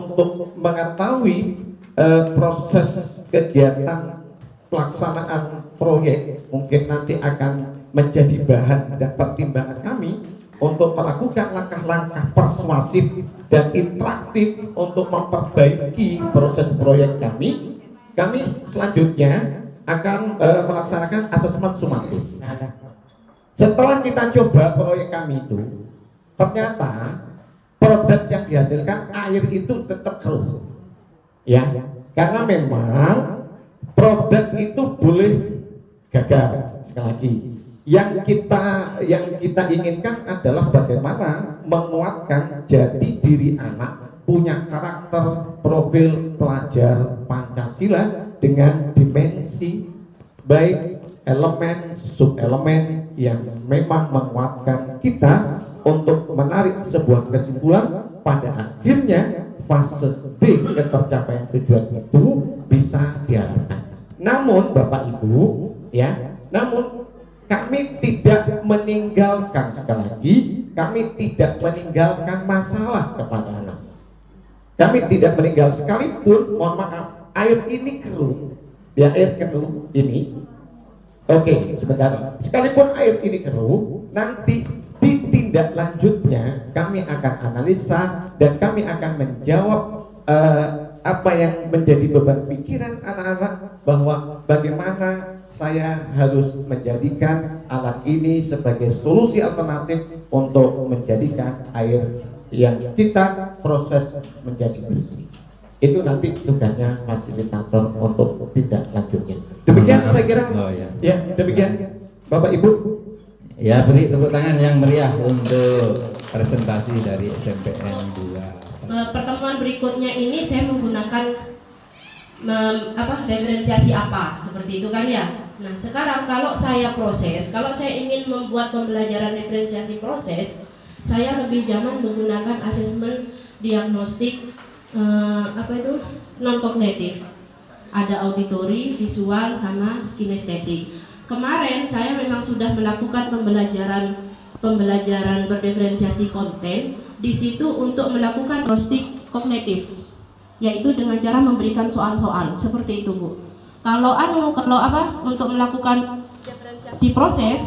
untuk mengetahui proses kegiatan pelaksanaan proyek, mungkin nanti akan menjadi bahan dan pertimbangan kami untuk melakukan langkah-langkah persuasif dan interaktif untuk memperbaiki proses proyek kami. Kami selanjutnya akan melaksanakan asesmen sumatif. Setelah kita coba proyek kami itu, ternyata produk yang dihasilkan air itu tetap keruh, ya, karena memang produk itu boleh gagal. Sekali lagi, yang kita inginkan adalah bagaimana menguatkan jati diri anak, punya karakter profil pelajar Pancasila dengan dimensi baik elemen subelemen yang memang menguatkan kita untuk menarik sebuah kesimpulan pada akhirnya fase B ketercapaian tujuan itu bisa diharapkan. Namun Bapak Ibu, ya, namun kami tidak meninggalkan, sekali lagi, kami tidak meninggalkan masalah kepada anak. Kami tidak meninggal sekalipun, mohon maaf, air ini keruh, ya, air keruh ini. Oke, sebentar. Sekalipun air ini keruh, nanti di tindak lanjutnya kami akan analisa dan kami akan menjawab apa yang menjadi beban pikiran anak-anak, bahwa bagaimana saya harus menjadikan alat ini sebagai solusi alternatif untuk menjadikan air yang kita proses menjadi bersih. Itu nanti tugasnya fasilitator untuk tindak lanjutnya. Demikian saya kira. Ya, demikian Bapak Ibu. Ya, beri tepuk tangan yang meriah untuk presentasi dari SMPN 2. Pertemuan berikutnya ini saya menggunakan diferensiasi apa, seperti itu kan ya. Nah, sekarang kalau saya proses, kalau saya ingin membuat pembelajaran diferensiasi proses, saya lebih nyaman menggunakan asesmen diagnostik non kognitif. Ada auditori, visual, sama kinestetik. Kemarin saya memang sudah melakukan pembelajaran berdiferensiasi konten di situ untuk melakukan diagnostik kognitif, yaitu dengan cara memberikan soal-soal seperti itu, Bu. Kalau untuk melakukan diferensiasi proses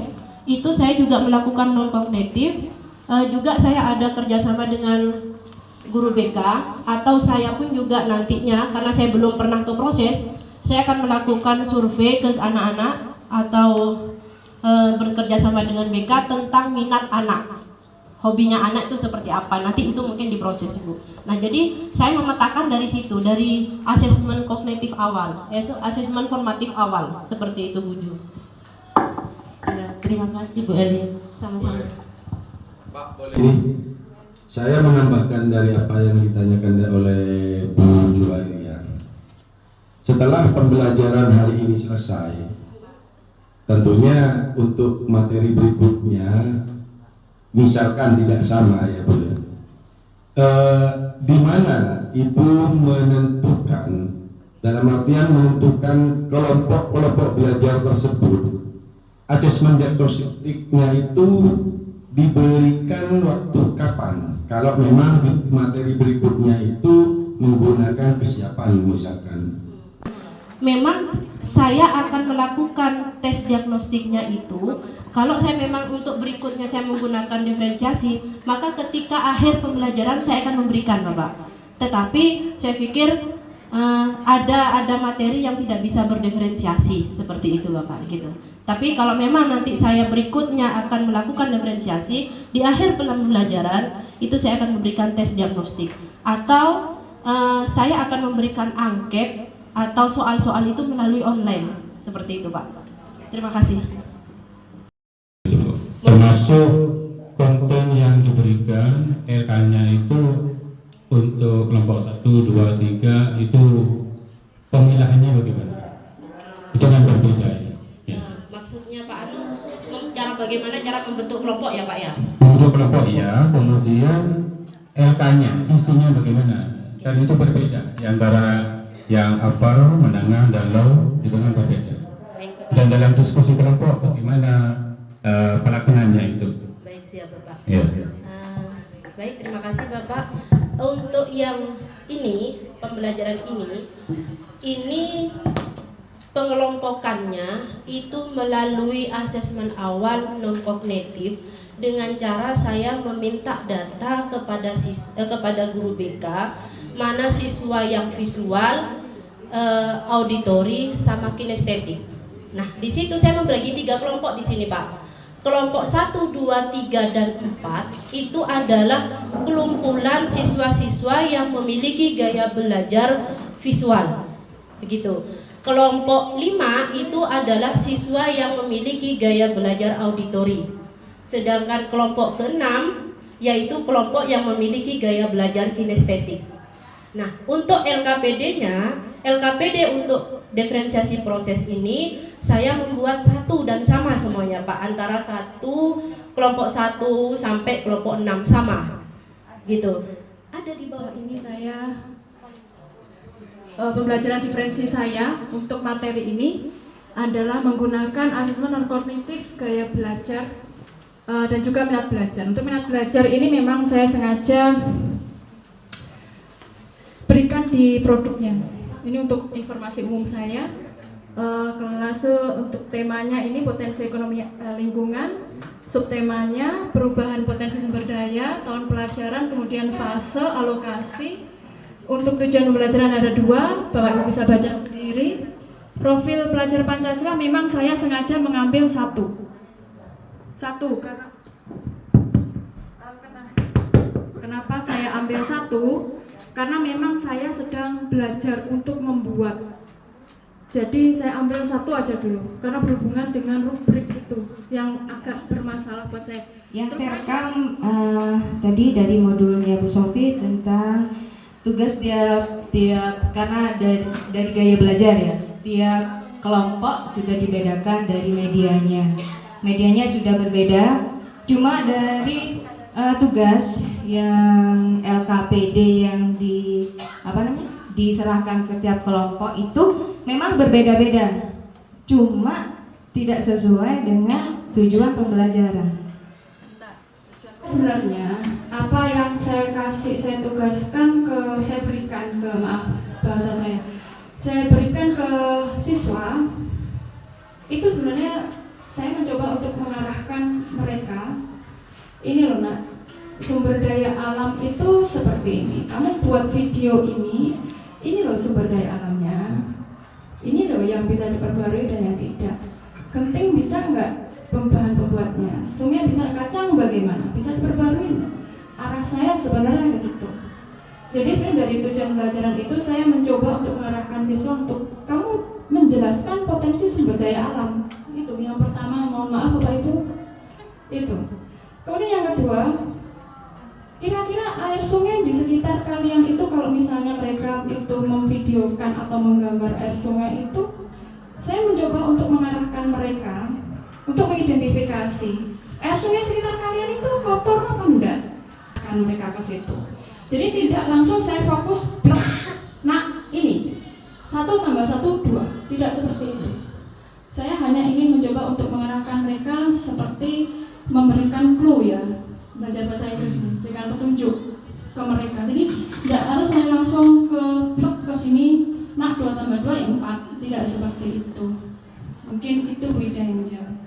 itu saya juga melakukan non kognitif, juga saya ada kerjasama dengan guru BK, atau saya pun juga nantinya, karena saya belum pernah ke proses, saya akan melakukan survei ke anak-anak atau bekerja sama dengan BK tentang minat anak, hobinya anak itu seperti apa. Nanti itu mungkin diproses, Ibu. Nah, jadi saya memetakan dari situ, dari asesmen kognitif awal, asesmen formatif awal, seperti itu, Bu Ju. Ya, terima kasih Bu Eli. Sama-sama. Pak, boleh. Saya menambahkan dari apa yang ditanyakan oleh Bu Juwairia. Setelah pembelajaran hari ini selesai, tentunya untuk materi berikutnya, misalkan tidak sama ya Bu, di mana Ibu menentukan, dalam artian menentukan kelompok-kelompok belajar tersebut, asesmen diagnostiknya itu diberikan waktu kapan? Kalau memang materi berikutnya itu menggunakan kesiapan misalkan. Memang saya akan melakukan tes diagnostiknya itu. Kalau saya memang untuk berikutnya saya menggunakan diferensiasi, maka ketika akhir pembelajaran saya akan memberikan, Bapak. Tetapi saya pikir ada materi yang tidak bisa berdiferensiasi seperti itu, Bapak, gitu. Tapi kalau memang nanti saya berikutnya akan melakukan diferensiasi di akhir pembelajaran, itu saya akan memberikan tes diagnostik, atau saya akan memberikan angket atau soal-soal itu melalui online, seperti itu, Pak. Terima kasih. Termasuk konten yang diberikan LK-nya itu untuk kelompok 1, 2, 3 itu pemilahannya bagaimana? Itu kan berbeda ya. Maksudnya Pak Anu, bagaimana cara membentuk kelompok ya Pak ya? Untuk kelompok ya, kemudian LK-nya isinya bagaimana? Dan itu berbeda di antara yang upper, menengah, dan low itu kan berbeda. Dan dalam diskusi kelompok bagaimana pelaksanaannya itu? Baik, siap Bapak. Ya. Baik, terima kasih Bapak. Untuk yang ini pembelajaran ini pengelompokannya itu melalui asesmen awal non kognitif dengan cara saya meminta data kepada guru BK mana siswa yang visual, auditori sama kinestetik. Nah, di situ saya membagi 3 kelompok di sini, Pak. Kelompok 1, 2, 3, dan 4 itu adalah kelumpulan siswa-siswa yang memiliki gaya belajar visual. Begitu. Kelompok 5 itu adalah siswa yang memiliki gaya belajar auditori. Sedangkan kelompok ke-6 yaitu kelompok yang memiliki gaya belajar kinestetik. Nah, untuk LKPD untuk diferensiasi proses ini saya membuat satu dan sama semuanya, Pak, antara kelompok 1 sampai kelompok 6 sama gitu. Ada di bawah ini saya pembelajaran diferensi saya untuk materi ini adalah menggunakan asesmen non kognitif gaya belajar dan juga minat belajar. Untuk minat belajar ini memang saya sengaja berikan di produknya. Ini untuk informasi umum saya. Kelas untuk temanya ini potensi ekonomi lingkungan, subtemanya perubahan potensi sumber daya, tahun pelajaran, kemudian fase, alokasi. Untuk tujuan pembelajaran ada 2, Bapak Ibu bisa baca sendiri. Profil pelajar Pancasila memang saya sengaja mengambil satu karena kenapa saya ambil satu? Karena memang saya sedang belajar untuk membuat. Jadi saya ambil satu aja dulu karena berhubungan dengan rubrik itu yang agak bermasalah buat saya. Yang saya rekam tadi dari modulnya Bu Sofi tentang tugas tiap karena dari gaya belajar ya. Tiap kelompok sudah dibedakan dari medianya. Medianya sudah berbeda. Cuma dari tugas yang LKPD yang diserahkan ke tiap kelompok itu memang berbeda-beda, cuma tidak sesuai dengan tujuan pembelajaran. Sebenarnya apa yang saya tugaskan saya berikan ke siswa itu sebenarnya saya mencoba untuk mengarahkan mereka. Ini loh nak, sumber daya alam itu seperti ini. Kamu buat video ini loh sumber daya alamnya. Ini loh yang bisa diperbarui dan yang tidak. Genting bisa nggak bahan pembuatnya? Sungai bisa kacang bagaimana? Bisa diperbarui? Arah saya sebenarnya ke situ. Jadi sebenarnya dari tujuan pembelajaran itu saya mencoba untuk mengarahkan siswa untuk kamu menjelaskan potensi sumber daya alam. Itu yang pertama, mohon maaf Bapak Ibu. Itu. Kemudian yang kedua, kira-kira air sungai di sekitar kalian itu kalau misalnya mereka itu memvideokan atau menggambar air sungai itu, saya mencoba untuk mengarahkan mereka untuk mengidentifikasi air sungai sekitar kalian itu kotor apa enggak, akan mereka ke situ. Jadi tidak langsung saya fokus, nah ini 1 tambah 1 2, tidak seperti itu. Saya hanya ingin mencoba untuk mengarahkan mereka seperti memberikan clue ya, belajar bahasa Inggris, dengan petunjuk ke mereka. Jadi tidak harus saya langsung ke sini, nak 2 tambah 2 yang 4, tidak seperti itu. Mungkin itu Bu Ida yang menjawab.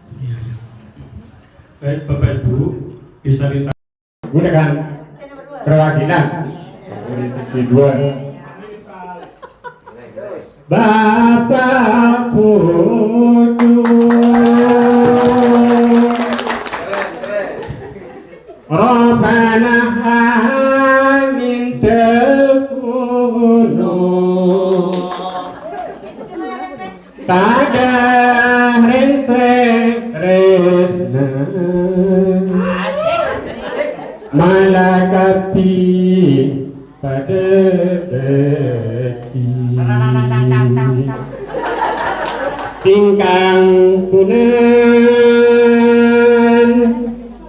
Baik Bapak Ibu, bisa ditanya. Gunakan perwakilan sisi 2. Bapak putu Rabbana amin tekunu tadah resna malakapi pada tingkang punan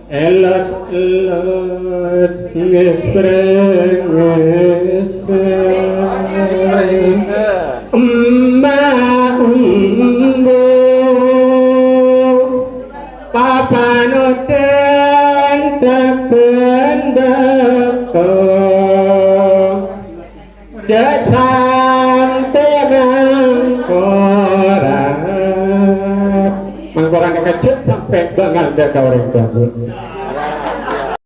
elos ngespreng umbu papanoten saben beko aja sampai mangkoran kecil sampai bangal dah kau orang tua.